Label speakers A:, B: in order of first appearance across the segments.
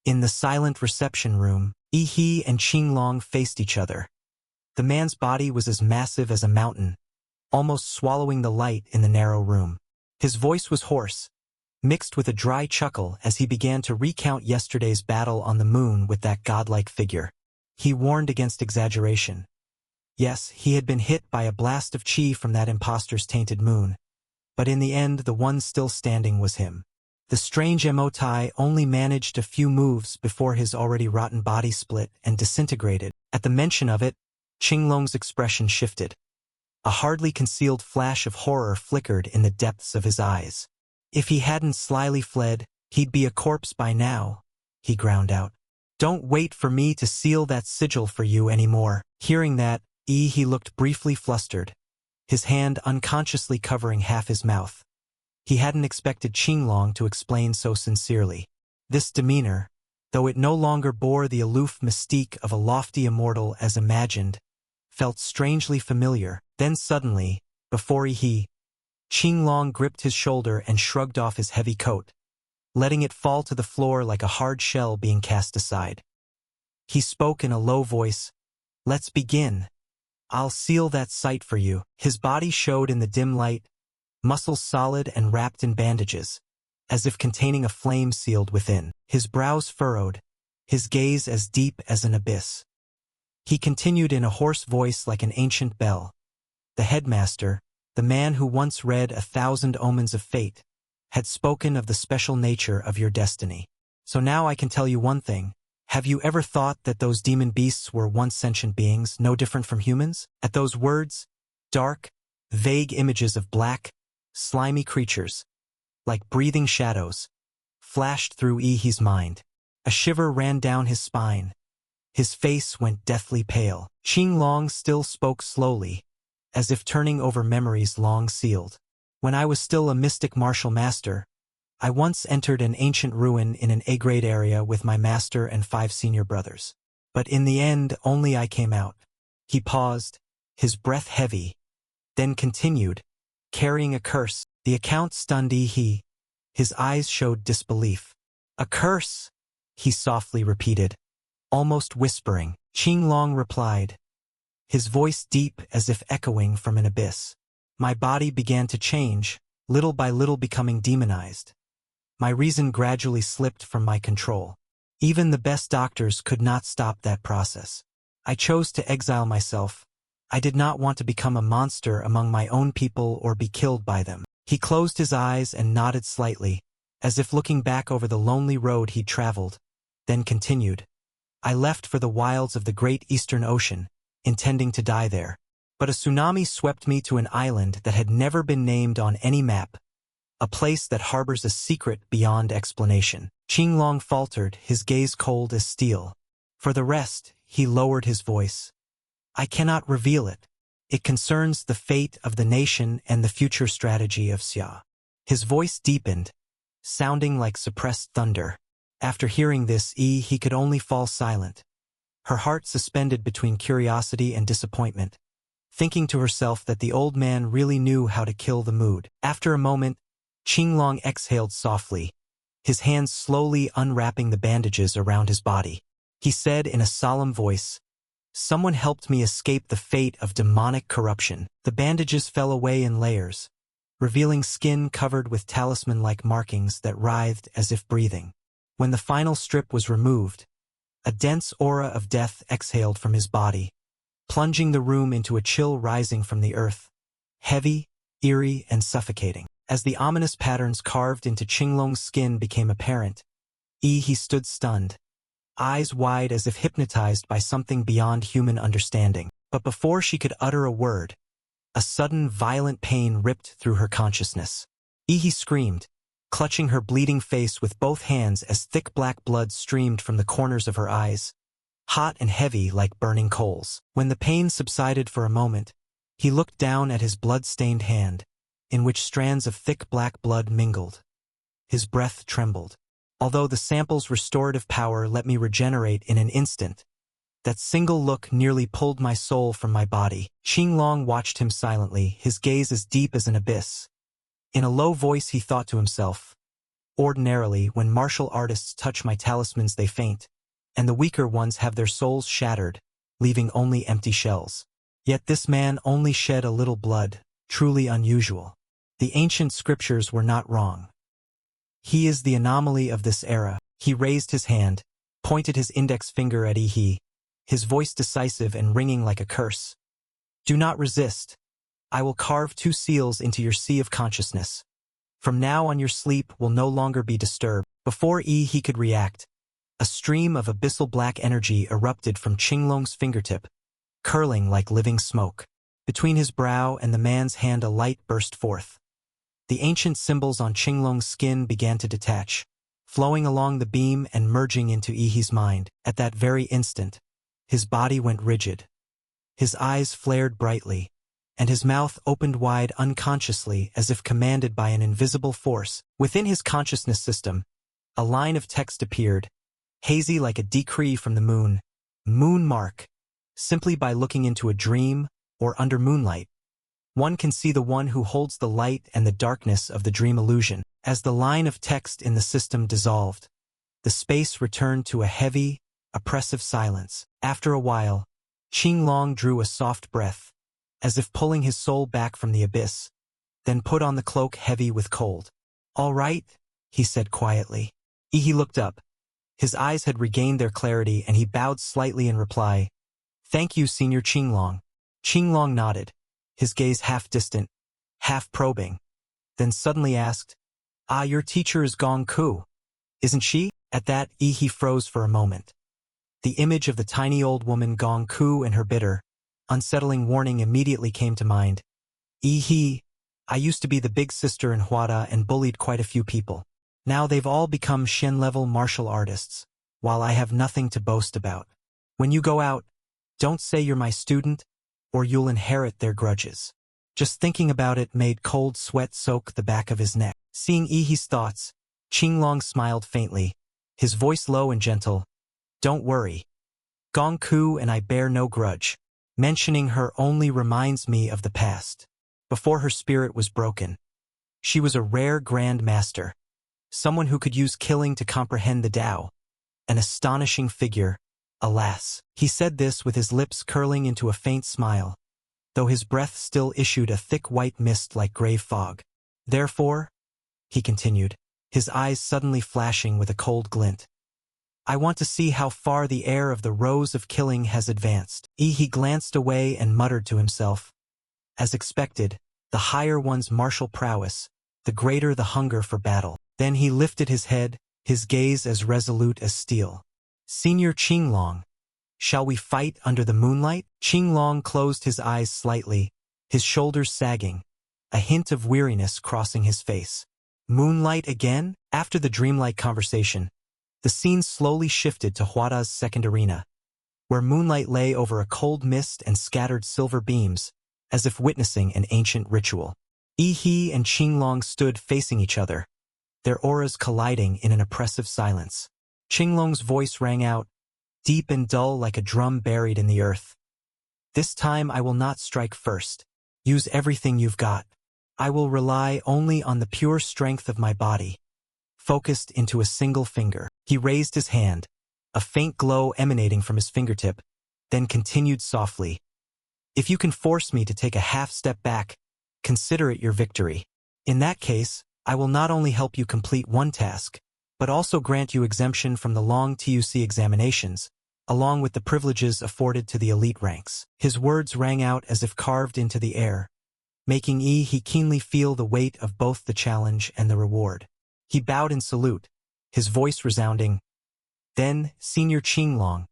A: In the silent reception room, Yi and Qinglong faced each other. The man's body was as massive as a mountain, almost swallowing the light in the narrow room. His voice was hoarse, mixed with a dry chuckle as he began to recount yesterday's battle on the moon with that godlike figure. He warned against exaggeration. Yes, he had been hit by a blast of chi from that impostor's tainted moon, but in the end the one still standing was him. The strange emotai only managed a few moves before his already rotten body split and disintegrated. At the mention of it, Qinglong's expression shifted. A hardly concealed flash of horror flickered in the depths of his eyes. If he hadn't slyly fled, he'd be a corpse by now, he ground out. Don't wait for me to seal that sigil for you anymore. Hearing that, he looked briefly flustered, his hand unconsciously covering half his mouth. He hadn't expected Qinglong to explain so sincerely. This demeanor, though it no longer bore the aloof mystique of a lofty immortal as imagined, felt strangely familiar. Then suddenly, before Qinglong gripped his shoulder and shrugged off his heavy coat, letting it fall to the floor like a hard shell being cast aside. He spoke in a low voice, "Let's begin. I'll seal that sight for you." His body showed in the dim light, muscles solid and wrapped in bandages, as if containing a flame sealed within. His brows furrowed, his gaze as deep as an abyss. He continued in a hoarse voice like an ancient bell. The headmaster, the man who once read 1,000 omens of fate, had spoken of the special nature of your destiny. So now I can tell you one thing. Have you ever thought that those demon beasts were once sentient beings, no different from humans? At those words, dark, vague images of black, slimy creatures, like breathing shadows, flashed through Yi's mind. A shiver ran down his spine. His face went deathly pale. Qinglong still spoke slowly, as if turning over memories long sealed. When I was still a mystic martial master, I once entered an ancient ruin in an A-grade area with my master and 5 senior brothers. But in the end, only I came out. He paused, his breath heavy, then continued, carrying a curse. The account stunned Yi. His eyes showed disbelief. "A curse," he softly repeated, almost whispering. Qinglong replied, his voice deep as if echoing from an abyss. "My body began to change, little by little becoming demonized. My reason gradually slipped from my control. Even the best doctors could not stop that process. I chose to exile myself. I did not want to become a monster among my own people or be killed by them." He closed his eyes and nodded slightly, as if looking back over the lonely road he'd traveled, then continued. "I left for the wilds of the great Eastern Ocean, intending to die there. But a tsunami swept me to an island that had never been named on any map, a place that harbors a secret beyond explanation." Qinglong faltered, his gaze cold as steel. For the rest, he lowered his voice. "I cannot reveal it. It concerns the fate of the nation and the future strategy of Xia." His voice deepened, sounding like suppressed thunder. After hearing this, he could only fall silent, her heart suspended between curiosity and disappointment, thinking to herself that the old man really knew how to kill the mood. After a moment, Qinglong exhaled softly, his hands slowly unwrapping the bandages around his body. He said in a solemn voice, "Someone helped me escape the fate of demonic corruption." The bandages fell away in layers, revealing skin covered with talisman-like markings that writhed as if breathing. When the final strip was removed, a dense aura of death exhaled from his body, plunging the room into a chill rising from the earth, heavy, eerie, and suffocating. As the ominous patterns carved into Qinglong's skin became apparent, he stood stunned, eyes wide as if hypnotized by something beyond human understanding. But before she could utter a word, a sudden violent pain ripped through her consciousness. He screamed, clutching her bleeding face with both hands as thick black blood streamed from the corners of her eyes, hot and heavy like burning coals. When the pain subsided for a moment, he looked down at his blood-stained hand, in which strands of thick black blood mingled. His breath trembled. "Although the sample's restorative power let me regenerate in an instant, that single look nearly pulled my soul from my body." Qinglong watched him silently, his gaze as deep as an abyss. In a low voice he thought to himself, Ordinarily, when martial artists touch my talismans they faint, and the weaker ones have their souls shattered, leaving only empty shells. Yet this man only shed a little blood, truly unusual. The ancient scriptures were not wrong. He is the anomaly of this era. He raised his hand, pointed his index finger at Ihi, his voice decisive and ringing like a curse. Do not resist. I will carve 2 seals into your sea of consciousness. From now on your sleep will no longer be disturbed. Before Ihi could react, a stream of abyssal black energy erupted from Qinglong's fingertip, curling like living smoke. Between his brow and the man's hand a light burst forth. The ancient symbols on Qinglong's skin began to detach, flowing along the beam and merging into Ihi's mind. At that very instant, his body went rigid. His eyes flared brightly, and his mouth opened wide unconsciously as if commanded by an invisible force. Within his consciousness system, a line of text appeared, hazy like a decree from the moon. Moon mark. Simply by looking into a dream or under moonlight, one can see the one who holds the light and the darkness of the dream illusion. As the line of text in the system dissolved, the space returned to a heavy, oppressive silence. After a while, Qinglong drew a soft breath, as if pulling his soul back from the abyss, then put on the cloak heavy with cold. All right, he said quietly. Ihi looked up. His eyes had regained their clarity and he bowed slightly in reply. Thank you, Senior Qinglong. Qinglong nodded, his gaze half distant, half probing, then suddenly asked, Ah, your teacher is Gong Ku, isn't she? At that, Ihi froze for a moment. The image of the tiny old woman Gong Ku and her bitter, unsettling warning immediately came to mind. Ihi, I used to be the big sister in Huada and bullied quite a few people. Now they've all become Shen-level martial artists, while I have nothing to boast about. When you go out, don't say you're my student, or you'll inherit their grudges. Just thinking about it made cold sweat soak the back of his neck. Seeing Ihi's thoughts, Qinglong smiled faintly, his voice low and gentle. Don't worry. Gong Ku and I bear no grudge. Mentioning her only reminds me of the past. Before her spirit was broken, she was a rare grand master, someone who could use killing to comprehend the Tao. An astonishing figure, alas. He said this with his lips curling into a faint smile, though his breath still issued a thick white mist like grave fog. Therefore, he continued, his eyes suddenly flashing with a cold glint, I want to see how far the heir of the Rose of Killing has advanced. He glanced away and muttered to himself. As expected, the higher one's martial prowess, the greater the hunger for battle. Then he lifted his head, his gaze as resolute as steel. Senior Qinglong, shall we fight under the moonlight? Qinglong closed his eyes slightly, his shoulders sagging, a hint of weariness crossing his face. Moonlight again? After the dreamlike conversation, the scene slowly shifted to Huada's second arena, where moonlight lay over a cold mist and scattered silver beams, as if witnessing an ancient ritual. Ihi and Qinglong stood facing each other, their auras colliding in an oppressive silence. Qinglong's voice rang out, deep and dull like a drum buried in the earth. This time I will not strike first. Use everything you've got. I will rely only on the pure strength of my body, focused into a single finger. He raised his hand, a faint glow emanating from his fingertip, then continued softly. If you can force me to take a half step back, consider it your victory. In that case, I will not only help you complete one task, but also grant you exemption from the long TUC examinations, along with the privileges afforded to the elite ranks. His words rang out as if carved into the air, making he keenly feel the weight of both the challenge and the reward. He bowed in salute, his voice resounding. Then, Senior Qinglong,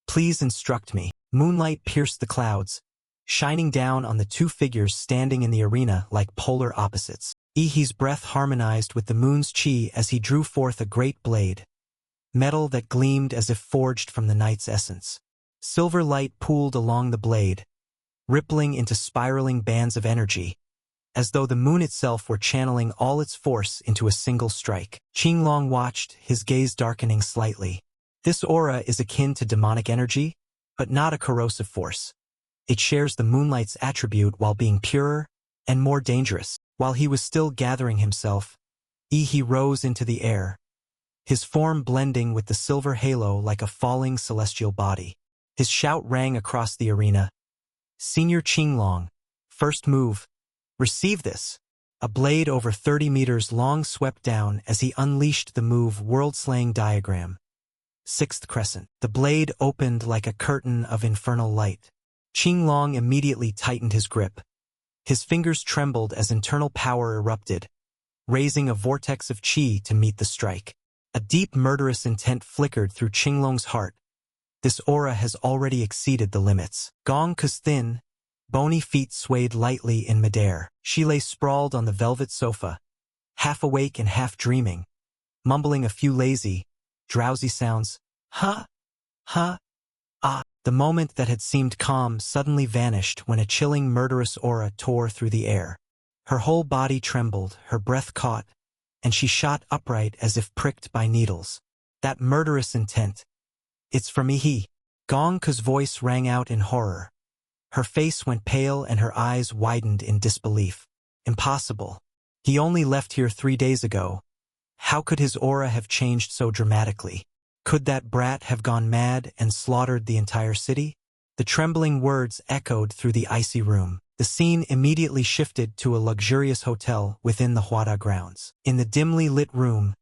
A: please instruct me. Moonlight pierced the clouds, shining down on the two figures standing in the arena like polar opposites. Ihi's breath harmonized with the moon's qi as he drew forth a great blade, metal that gleamed as if forged from the night's essence. Silver light pooled along the blade, rippling into spiraling bands of energy, as though the moon itself were channeling all its force into a single strike. Qinglong watched, his gaze darkening slightly. This aura is akin to demonic energy, but not a corrosive force. It shares the moonlight's attribute while being purer and more dangerous. While he was still gathering himself, He rose into the air, his form blending with the silver halo like a falling celestial body. His shout rang across the arena. Senior Qinglong, first move. Receive this. A blade over 30 meters long swept down as he unleashed the move World-Slaying Diagram. Sixth Crescent. The blade opened like a curtain of infernal light. Qinglong immediately tightened his grip. His fingers trembled as internal power erupted, raising a vortex of qi to meet the strike. A deep murderous intent flickered through Qinglong's heart. This aura has already exceeded the limits. Gong's thin, bony feet swayed lightly in midair. She lay sprawled on the velvet sofa, half awake and half dreaming, mumbling a few lazy, drowsy sounds. Ha! Ha! Ah! The moment that had seemed calm suddenly vanished when a chilling murderous aura tore through the air. Her whole body trembled, her breath caught, and she shot upright as if pricked by needles. That murderous intent. It's for me, he. Gong's voice rang out in horror. Her face went pale and her eyes widened in disbelief. Impossible. He only left here 3 days ago. How could his aura have changed so dramatically? Could that brat have gone mad and slaughtered the entire city? The trembling words echoed through the icy room. The scene immediately shifted to a luxurious hotel within the Huada grounds. In the dimly lit room,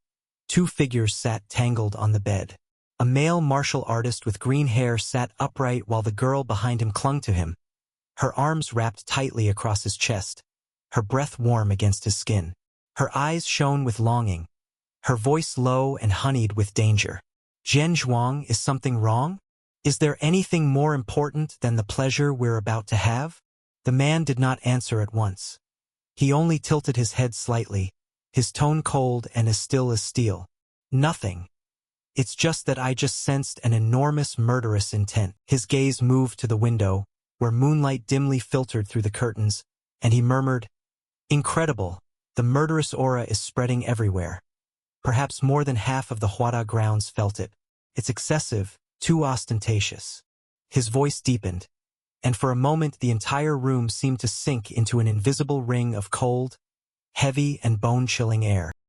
A: 2 figures sat tangled on the bed. A male martial artist with green hair sat upright while the girl behind him clung to him, her arms wrapped tightly across his chest, her breath warm against his skin. Her eyes shone with longing, her voice low and honeyed with danger. Zhen Zhuang, is something wrong? Is there anything more important than the pleasure we're about to have? The man did not answer at once. He only tilted his head slightly, his tone cold and as still as steel. Nothing. It's just that I just sensed an enormous murderous intent. His gaze moved to the window, where moonlight dimly filtered through the curtains, and he murmured, "Incredible, the murderous aura is spreading everywhere." Perhaps more than half of the Huada grounds felt it. It's excessive, too ostentatious. His voice deepened, and for a moment the entire room seemed to sink into an invisible ring of cold, heavy and bone-chilling air.